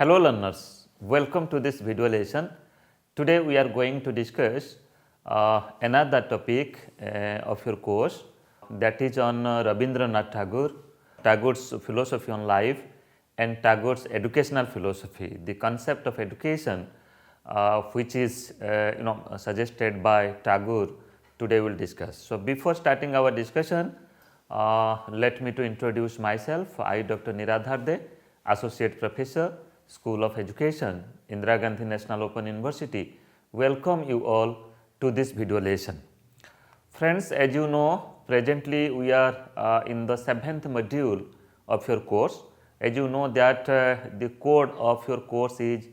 Hello learners, welcome to this video lesson. Today we are going to discuss another topic of your course, that is on Rabindranath Tagore, Tagore's philosophy on life and Tagore's educational philosophy, the concept of education which is suggested by Tagore. Today we will discuss. So, before starting our discussion, let me to introduce myself. I, Dr. Niradhar, Associate Professor, School of Education, Indira Gandhi National Open University, welcome you all to this video lesson. Friends, as you know, presently we are in the 7th module of your course. As you know that the code of your course is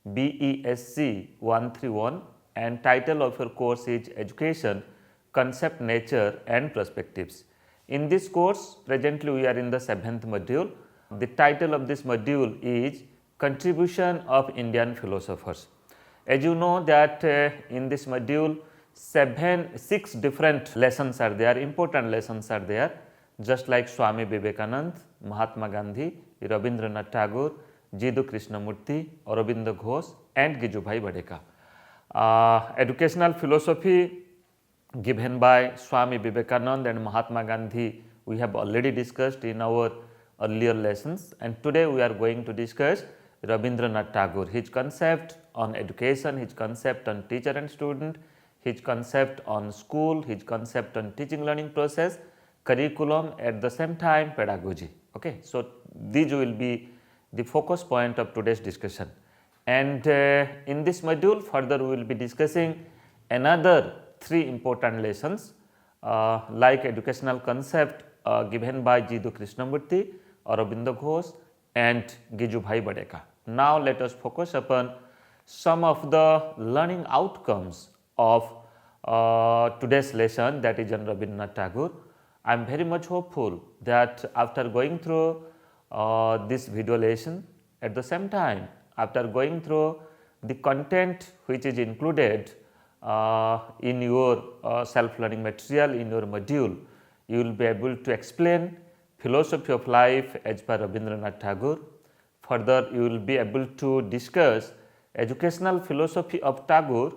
BESC 131 and title of your course is Education, Concept, Nature and Perspectives. In this course, presently we are in the 7th module. The title of this module is Contribution of Indian Philosophers. As you know that in this module 6 different lessons are there, important lessons are there, just like Swami Vivekanand, Mahatma Gandhi, Rabindranath Tagore, Jiddu Krishnamurti, Aurobindo Ghosh and Gijubhai Badeka. Educational philosophy given by Swami Vivekanand and Mahatma Gandhi we have already discussed in our earlier lessons, and today we are going to discuss Rabindranath Tagore, his concept on education, his concept on teacher and student, his concept on school, his concept on teaching learning process, curriculum, at the same time pedagogy. Okay. So, these will be the focus point of today's discussion, and in this module further we will be discussing another 3 important lessons like educational concept given by Jiddu Krishnamurti, Aurobindo Ghosh and Gijubhai Badeka. Now, let us focus upon some of the learning outcomes of today's lesson, that is on Rabindranath Tagore. I am very much hopeful that after going through this video lesson, at the same time after going through the content which is included in your self-learning material in your module, you will be able to explain philosophy of life as per Rabindranath Tagore. Further, you will be able to discuss educational philosophy of Tagore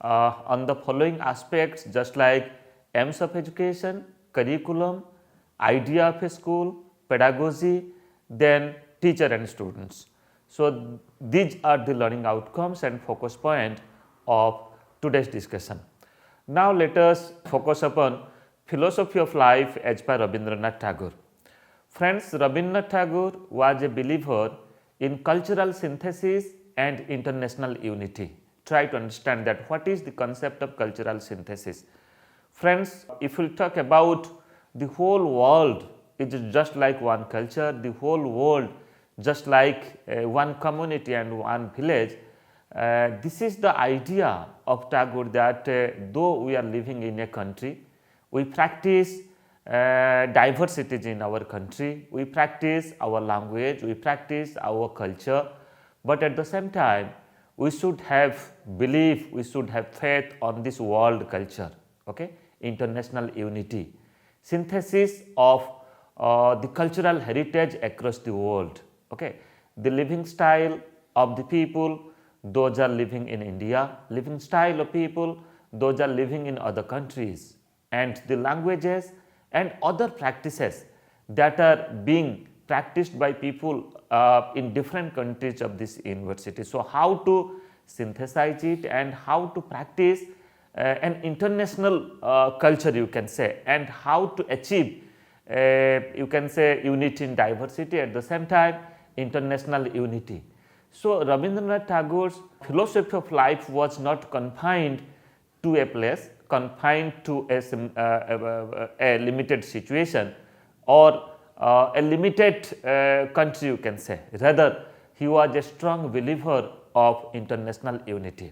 on the following aspects, just like aims of education, curriculum, idea of a school, pedagogy, then teacher and students. So, these are the learning outcomes and focus point of today's discussion. Now, let us focus upon philosophy of life as per Rabindranath Tagore. Friends, Rabindranath Tagore was a believer in cultural synthesis and international unity. Try to understand that what is the concept of cultural synthesis. Friends, if we talk about the whole world is just like one culture, the whole world just like one community and one village, this is the idea of Tagore, that though we are living in a country, we practice diversities in our country, we practice our language, we practice our culture, but at the same time we should have belief, we should have faith on this world culture, okay? International unity, synthesis of the cultural heritage across the world, okay? The living style of the people, those are living in India, living style of people, those are living in other countries, and the languages and other practices that are being practiced by people in different countries of this university. So, how to synthesize it and how to practice an international culture, you can say, and how to achieve you can say unity in diversity, at the same time international unity. So, Rabindranath Tagore's philosophy of life was not confined to a place, confined to a limited situation or a limited country, you can say. Rather, he was a strong believer of international unity.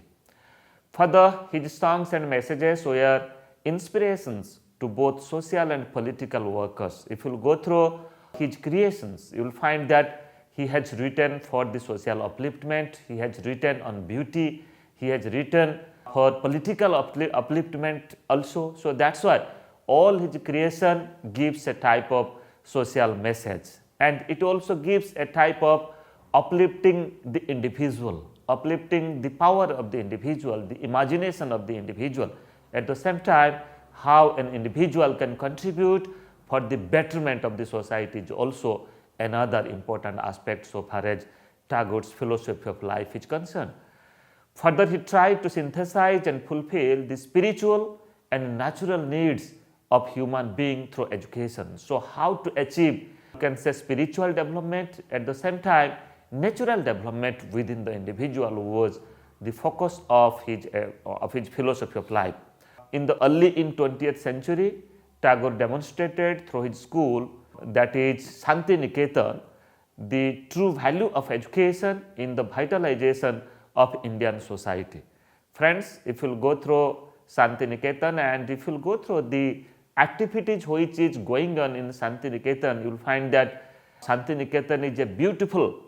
Further, his songs and messages were inspirations to both social and political workers. If you will go through his creations, you will find that he has written for the social upliftment, he has written on beauty, he has written for political upliftment also. So, that is why all his creation gives a type of social message, and it also gives a type of uplifting the individual, uplifting the power of the individual, the imagination of the individual. At the same time, how an individual can contribute for the betterment of the society is also another important aspect so far as Tagore's philosophy of life is concerned. Further, he tried to synthesize and fulfill the spiritual and natural needs of human being through education. So, how to achieve, you can say, spiritual development, at the same time natural development within the individual was the focus of his philosophy of life. In the early 20th century, Tagore demonstrated through his school, that is Shanti Niketan, the true value of education in the vitalization of Indian society. Friends, if you will go through Shanti Niketan and if you will go through the activities which is going on in Shanti Niketan, you will find that Shanti Niketan is a beautiful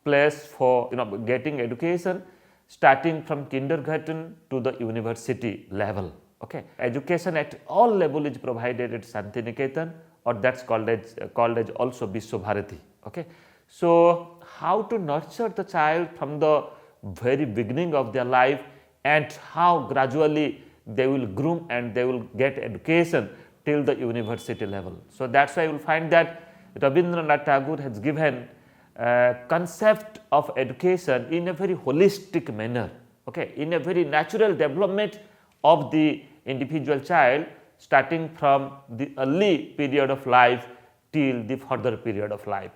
place for getting education, starting from kindergarten to the university level. Okay, education at all level is provided at Shanti Niketan, or that's called as also Vishwabharati. Okay, so how to nurture the child from the very beginning of their life, and how gradually they will groom and they will get education till the university level. So that's why you will find that Rabindranath Tagore has given concept of education in a very holistic manner, okay, in a very natural development of the individual child, starting from the early period of life till the further period of life.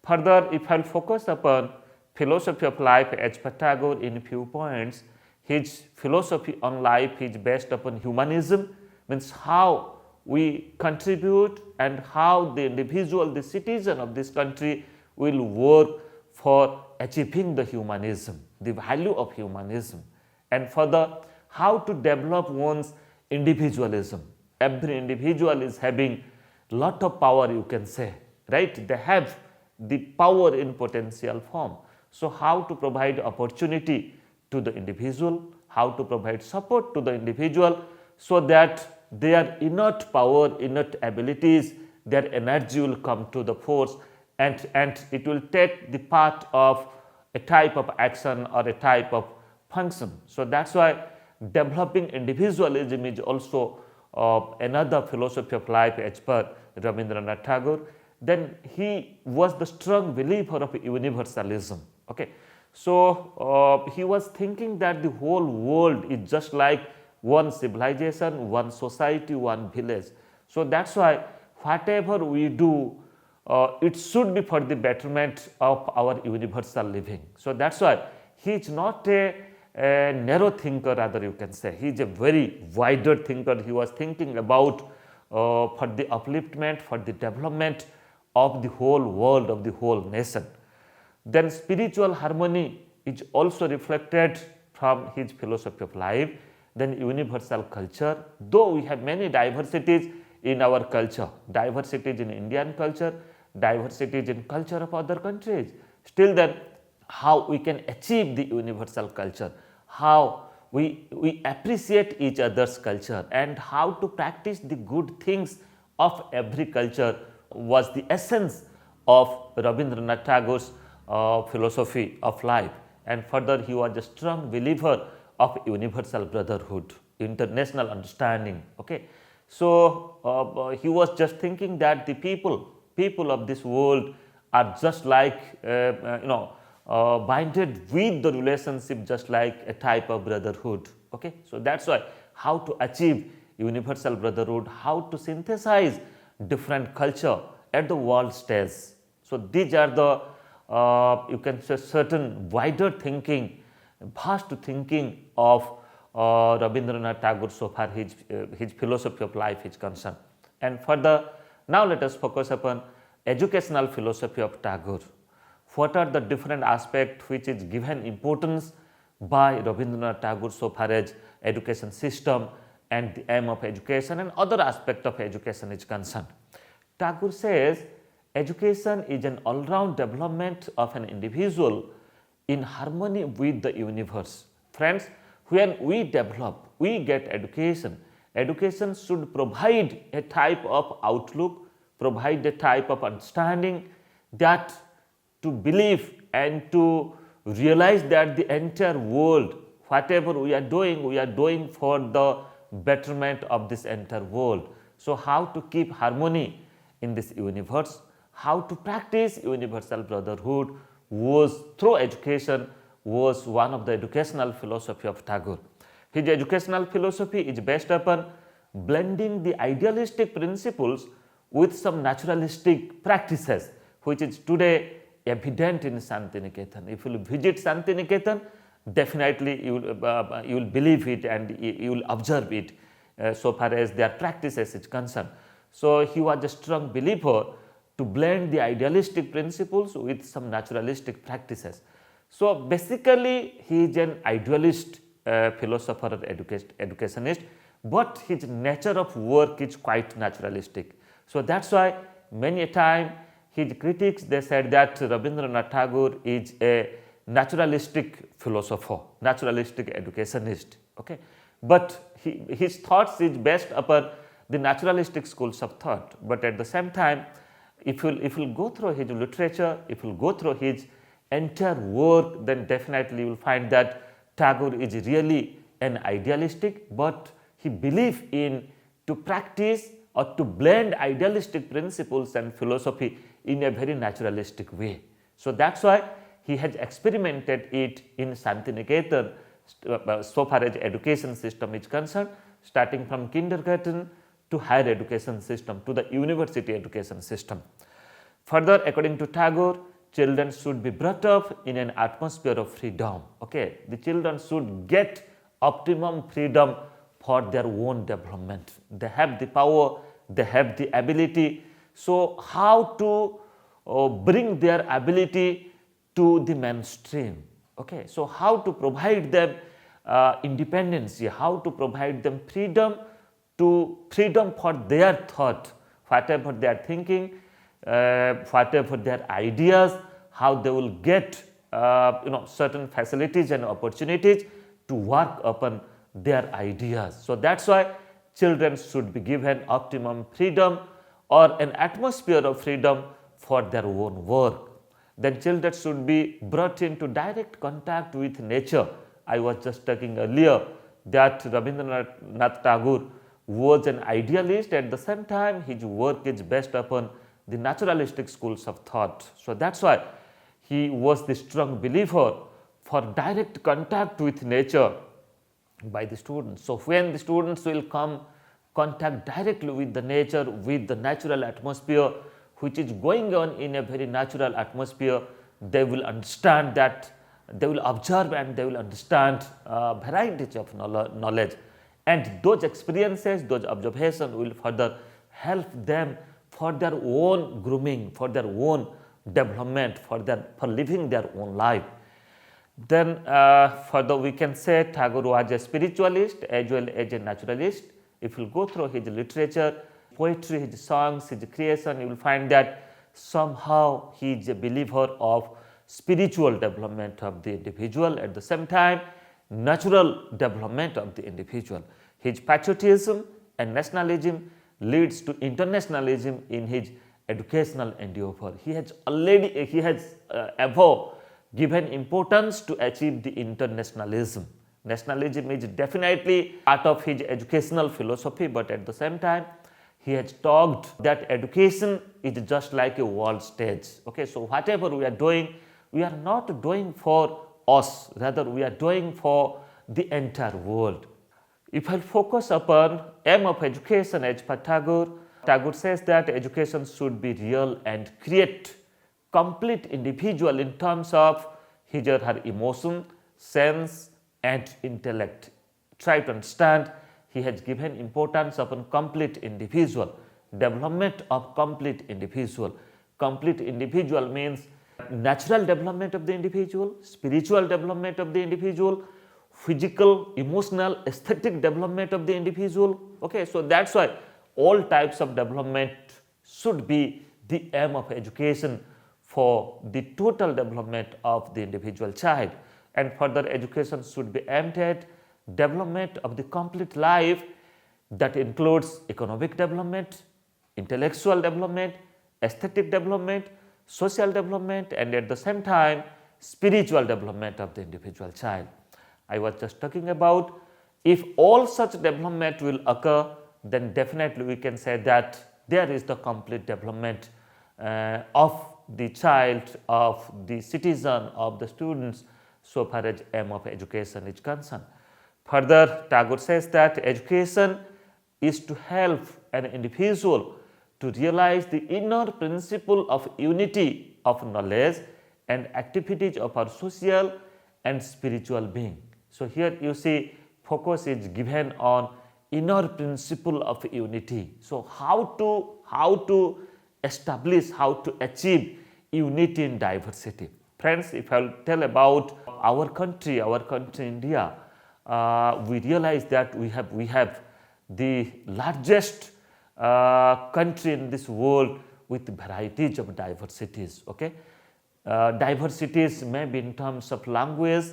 Further, if I will focus upon philosophy of life as per Tagore in few points, his philosophy on life is based upon humanism, means how we contribute and how the individual, the citizen of this country will work for achieving the humanism, the value of humanism, and further how to develop one's individualism. Every individual is having lot of power, you can say, right? They have the power in potential form. So, how to provide opportunity to the individual, how to provide support to the individual, so that their innate power, innate abilities, their energy will come to the force, and it will take the part of a type of action or a type of function. So, that is why developing individualism is also another philosophy of life as per Rabindranath Tagore. Then he was the strong believer of universalism. Okay. So, he was thinking that the whole world is just like one civilization, one society, one village. So, that is why whatever we do, it should be for the betterment of our universal living. So, that is why he is not a narrow thinker, rather you can say. He is a very wider thinker. He was thinking about for the upliftment, for the development of the whole world, of the whole nation. Then spiritual harmony is also reflected from his philosophy of life. Then universal culture, though we have many diversities in our culture, diversities in Indian culture, diversities in culture of other countries, still then how we can achieve the universal culture, how we appreciate each other's culture, and how to practice the good things of every culture was the essence of Rabindranath Tagore's philosophy of life. And further, he was a strong believer of universal brotherhood, international understanding. Okay, so he was just thinking that the people of this world are just like binded with the relationship, just like a type of brotherhood. Okay, so that's why how to achieve universal brotherhood, how to synthesize different culture at the world stage. So these are the you can say certain wider thinking, vast thinking of Rabindranath Tagore so far his philosophy of life is concerned. And further, now let us focus upon educational philosophy of Tagore. What are the different aspects which is given importance by Rabindranath Tagore so far as education system and the aim of education and other aspect of education is concerned. Tagore says education is an all-round development of an individual in harmony with the universe. Friends, when we develop, we get education. Education should provide a type of outlook, provide a type of understanding that to believe and to realize that the entire world, whatever we are doing for the betterment of this entire world. So, how to keep harmony in this universe, how to practice universal brotherhood was through education, was one of the educational philosophy of Tagore. His educational philosophy is based upon blending the idealistic principles with some naturalistic practices, which is today evident in Santiniketan. If you visit Santiniketan, definitely you will believe it and you will observe it so far as their practices is concerned. So, he was a strong believer to blend the idealistic principles with some naturalistic practices. So, basically he is an idealist philosopher or educationist, but his nature of work is quite naturalistic. So, that is why many a time his critics, they said that Rabindranath Tagore is a naturalistic philosopher, naturalistic educationist. Okay? But his thoughts is based upon the naturalistic schools of thought, but at the same time, if you go through his literature, if you go through his entire work, then definitely you will find that Tagore is really an idealistic, but he believes in to practice or to blend idealistic principles and philosophy in a very naturalistic way. So, that is why he has experimented it in Santiniketan so far as education system is concerned, starting from kindergarten to higher education system to the university education system. Further, according to Tagore, children should be brought up in an atmosphere of freedom. Okay, the children should get optimum freedom for their own development. They have the power, they have the ability. So, how to bring their ability to the mainstream? Okay, so how to provide them independence, how to provide them freedom for their thought, whatever they are thinking, whatever their ideas, how they will get certain facilities and opportunities to work upon their ideas. So, that is why children should be given optimum freedom or an atmosphere of freedom for their own work. Then children should be brought into direct contact with nature. I was just talking earlier that Rabindranath Tagore was an idealist, at the same time his work is based upon the naturalistic schools of thought. So, that is why he was the strong believer for direct contact with nature by the students. So, when the students will come contact directly with the nature, with the natural atmosphere which is going on in a very natural atmosphere, they will understand that, they will observe and they will understand varieties of knowledge, and those experiences, those observations will further help them for their own grooming, for their own development, for living their own life. Then further we can say Tagore was a spiritualist as well as a naturalist. If you go through his literature, poetry, his songs, his creation, you will find that somehow he is a believer of spiritual development of the individual, at the same time natural development of the individual. His patriotism and nationalism leads to internationalism in his educational endeavor. He has ever given importance to achieve the internationalism. Nationalism is definitely part of his educational philosophy, but at the same time he has talked that education is just like a world stage. Okay, so whatever we are doing, we are not doing for us, rather we are doing for the entire world. If I focus upon aim of education as per Tagore, Tagore says that education should be real and create complete individual in terms of his or her emotion, sense and intellect. Try to understand, he has given importance upon complete individual, development of complete individual. Complete individual means natural development of the individual, spiritual development of the individual, physical, emotional, aesthetic development of the individual. Okay, so that is why all types of development should be the aim of education for the total development of the individual child, and further education should be aimed at development of the complete life that includes economic development, intellectual development, aesthetic development, social development, and at the same time spiritual development of the individual child. I was just talking about if all such development will occur, then definitely we can say that there is the complete development of the child, of the citizen, of the students, so far as aim of education is concerned. Further, Tagore says that education is to help an individual to realize the inner principle of unity of knowledge and activities of our social and spiritual being. So here you see focus is given on inner principle of unity. So how to establish, how to achieve unity in diversity. Friends, if I will tell about our country India, we realize that we have the largest country in this world with varieties of diversities. Okay, diversities may be in terms of language,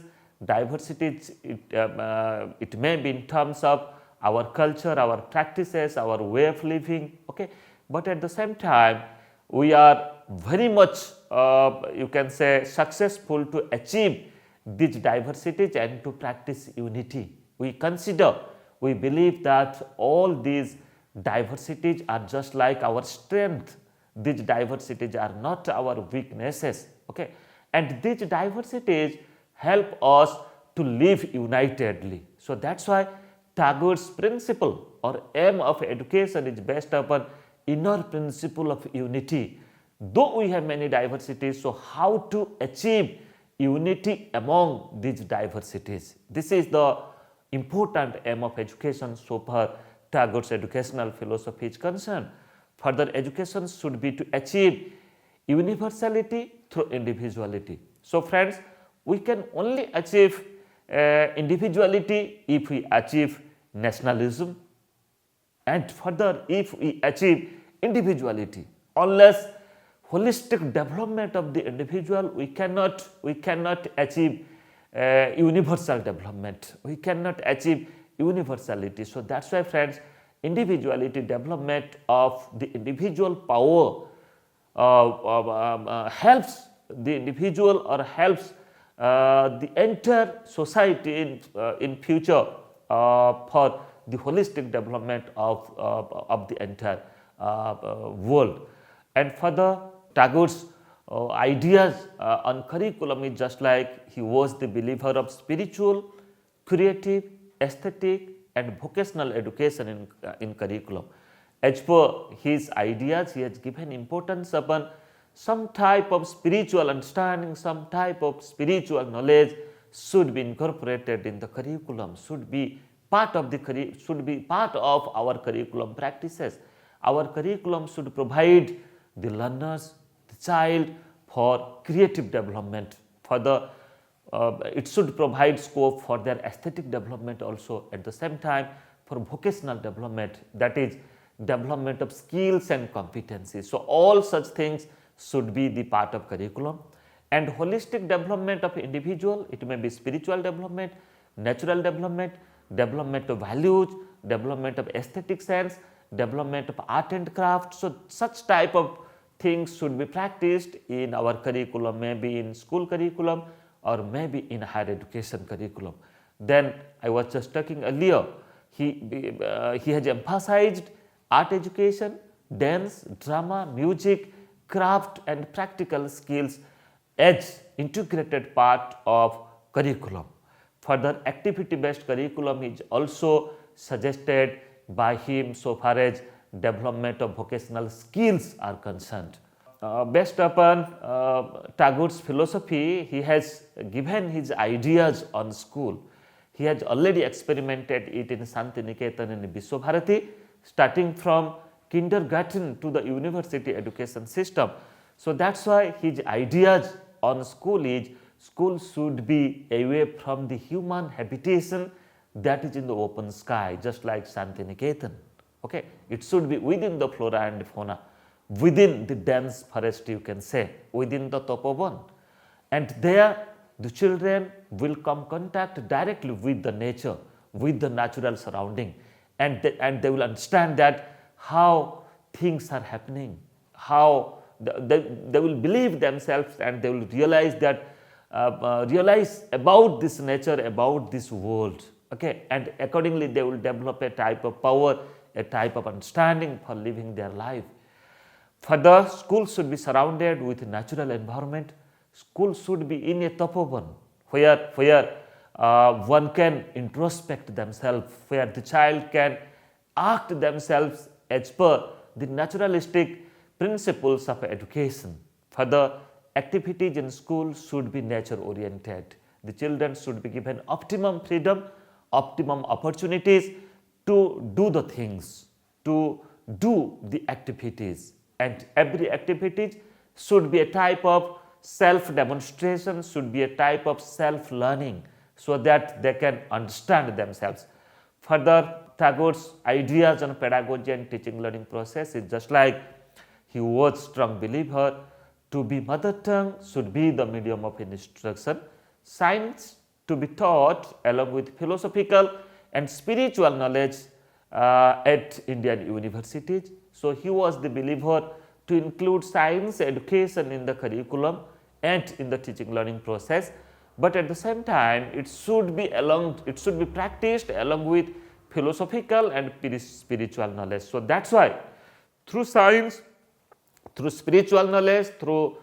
diversities it may be in terms of our culture, our practices, our way of living. Okay, but at the same time we are very much you can say successful to achieve these diversities and to practice unity. We believe that all these diversities are just like our strength. These diversities are not our weaknesses. Okay, and these diversities help us to live unitedly. So that's why Tagore's principle or aim of education is based upon inner principle of unity. Though we have many diversities, so how to achieve unity among these diversities? This is the important aim of education so far Tagore's educational philosophy is concerned. Further, education should be to achieve universality through individuality. So friends, we can only achieve individuality if we achieve nationalism, and further if we achieve individuality. Unless holistic development of the individual, we cannot achieve universal development. We cannot achieve universality. So that's why friends, individuality development of the individual power helps the individual or helps the entire society in future for the holistic development of the entire world. And further, Tagore's ideas on curriculum is just like he was the believer of spiritual, creative, aesthetic and vocational education in curriculum. As per his ideas, he has given importance upon some type of spiritual understanding, some type of spiritual knowledge should be incorporated in the curriculum, should be part of our curriculum practices. Our curriculum should provide the learners, the child for creative development. Further, it should provide scope for their aesthetic development also, at the same time for vocational development, that is development of skills and competencies. So all such things should be the part of curriculum. And holistic development of individual, it may be spiritual development, natural development, development of values, development of aesthetic sense, development of art and craft. So such type of things should be practiced in our curriculum, maybe in school curriculum or maybe in higher education curriculum. Then I was just talking earlier, he has emphasized art education, dance, drama, music, craft and practical skills as integrated part of curriculum. Further, activity based curriculum is also suggested by him so far as development of vocational skills are concerned. Based upon Tagore's philosophy, he has given his ideas on school. He has already experimented it in Santiniketan and Biswabharati, starting from kindergarten to the university education system. So that's why his ideas on school is school should be away from the human habitation that is in the open sky, just like Santiniketan. Okay, it should be within the flora and fauna, within the dense forest, you can say, within the tapovan. And there the children will come contact directly with the nature, with the natural surrounding, and they will understand that how things are happening, how they will believe themselves, and they will realize that realize about this nature, about this world, okay, and accordingly they will develop a type of power, a type of understanding for living their life. Further, schools should be surrounded with natural environment. School should be in a tapovan where one can introspect themselves, where the child can act themselves as per the naturalistic principles of education. Further, activities in school should be nature oriented. The children should be given optimum freedom, optimum opportunities to do the things, to do the activities, and every activity should be a type of self demonstration, should be a type of self learning, so that they can understand themselves. Further, Tagore's ideas on pedagogy and teaching learning process is just like he was strong believer to be mother tongue should be the medium of instruction, science to be taught along with philosophical and spiritual knowledge at Indian universities. So he was the believer to include science education in the curriculum and in the teaching learning process, but at the same time it should be practiced along with philosophical and spiritual knowledge. So that's why through science, through spiritual knowledge, through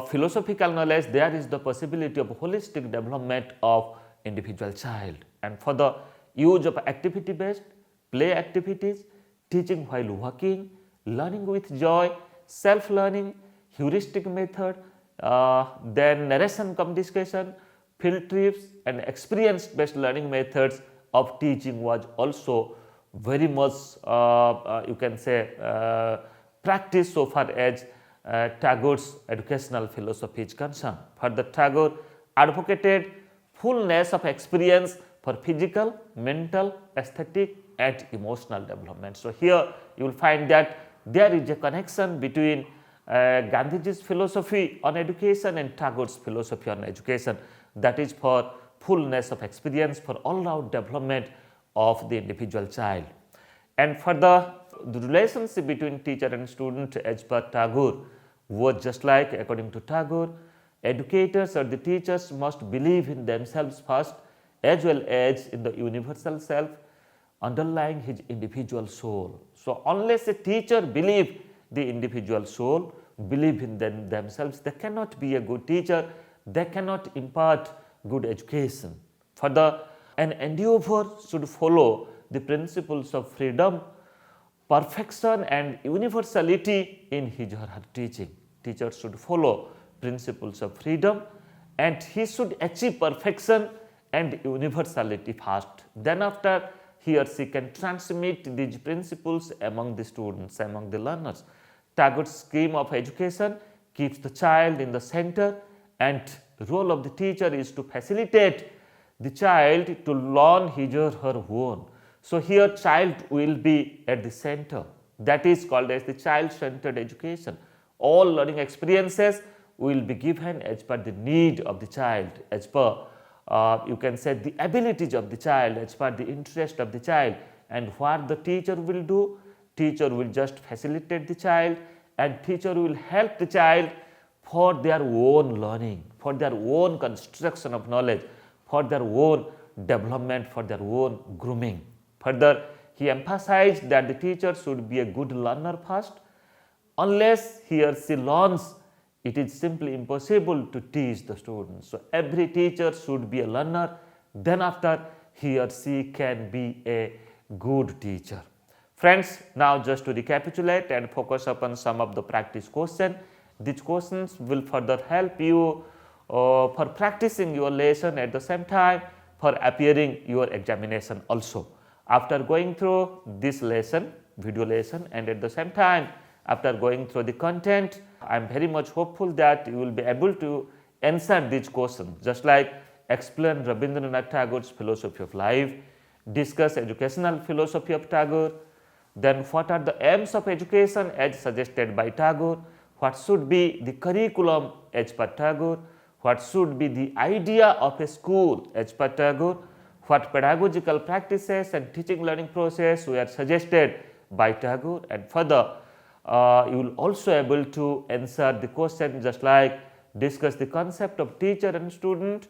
philosophical knowledge, there is the possibility of holistic development of individual child. And for the use of activity based play activities, teaching while working, learning with joy, self learning, heuristic method, then narration cum discussion, field trips and experience based learning methods of teaching was also very much you can say practiced so far as Tagore's educational philosophy is concerned. Further, Tagore advocated fullness of experience for physical, mental, aesthetic and emotional development. So here you will find that there is a connection between Gandhiji's philosophy on education and Tagore's philosophy on education, that is for fullness of experience, for all-round development of the individual child. And further, the relationship between teacher and student as per Tagore was just like, according to Tagore, educators or the teachers must believe in themselves first as well as in the universal self underlying his individual soul. So unless a teacher believe the individual soul, believe in themselves, they cannot be a good teacher, they cannot impart good education. Further, an endeavor should follow the principles of freedom, perfection and universality in his or her teaching. Teacher should follow principles of freedom and he should achieve perfection and universality first. Then after he or she can transmit these principles among the students, among the learners. Tagore's scheme of education keeps the child in the center and the role of the teacher is to facilitate the child to learn his or her own. So here child will be at the center, that is called as the child-centered education. All learning experiences will be given as per the need of the child, as per you can say the abilities of the child, as per the interest of the child. And what the teacher will do, teacher will just facilitate the child and teacher will help the child for their own learning, for their own construction of knowledge, for their own development, for their own grooming. Further, he emphasized that the teacher should be a good learner first. Unless he or she learns, it is simply impossible to teach the students. So every teacher should be a learner, then after he or she can be a good teacher. Friends, now just to recapitulate and focus upon some of the practice questions. These questions will further help you for practicing your lesson, at the same time for appearing your examination also. After going through this lesson, video lesson, and at the same time after going through the content, I am very much hopeful that you will be able to answer these questions, just like explain Rabindranath Tagore's philosophy of life, discuss educational philosophy of Tagore, then what are the aims of education as suggested by Tagore, what should be the curriculum as per Tagore, what should be the idea of a school as per Tagore, what pedagogical practices and teaching learning process were suggested by Tagore, and further you will also able to answer the question just like discuss the concept of teacher and student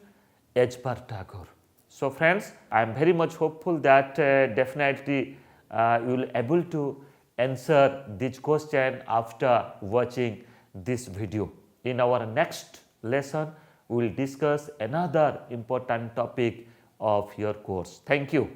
as per Tagore. So friends, I am very much hopeful that definitely you will able to answer this question after watching this video. In our next lesson, we will discuss another important topic of your course. Thank you.